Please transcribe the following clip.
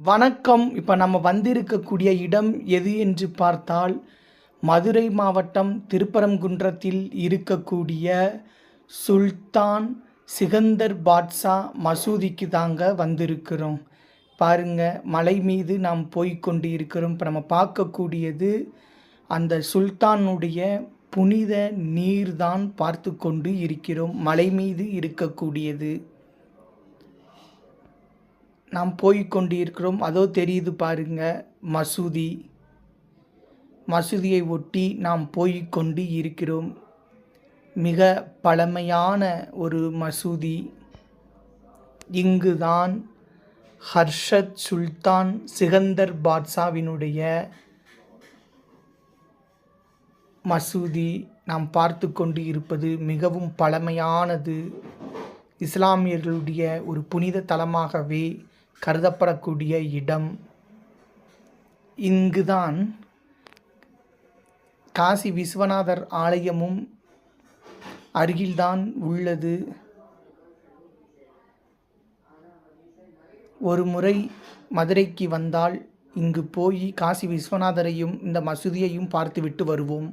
வணக்கம். இப்போ நம்ம வந்திருக்கக்கூடிய இடம் எது என்று பார்த்தால், மதுரை மாவட்டம் திருப்பரங்குன்றத்தில் இருக்கக்கூடிய சுல்தான் சிகந்தர் பாட்ஷா மசூதிக்கு தாங்க வந்திருக்கிறோம். பாருங்க, மலை மீது நாம் போய்க்கொண்டு இருக்கிறோம். இப்போ நம்ம பார்க்கக்கூடியது அந்த சுல்தானுடைய புனித நீர் தான் பார்த்து கொண்டு இருக்கிறோம். மலை மீது இருக்கக்கூடியது நாம் போய்க்கொண்டு இருக்கிறோம். அதோ தெரியுது பாருங்க மசூதி. மசூதியை ஒட்டி நாம் போய்க்கொண்டு இருக்கிறோம். மிக பழமையான ஒரு மசூதி. இங்குதான் ஹர்ஷத் சுல்தான் சிகந்தர் பாட்ஷாவினுடைய மசூதி நாம் பார்த்து கொண்டு இருப்பது மிகவும் பழமையானது. இஸ்லாமியர்களுடைய ஒரு புனித தலமாகவே கருதப்படக்கூடிய இடம். இங்குதான் காசி விஸ்வநாதர் ஆலயமும் அருகில்தான் உள்ளது. ஒரு முறை மதுரைக்கு வந்தால் இங்கு போய் காசி விஸ்வநாதரையும் இந்த மசூதியையும் பார்த்துவிட்டு வருவோம்.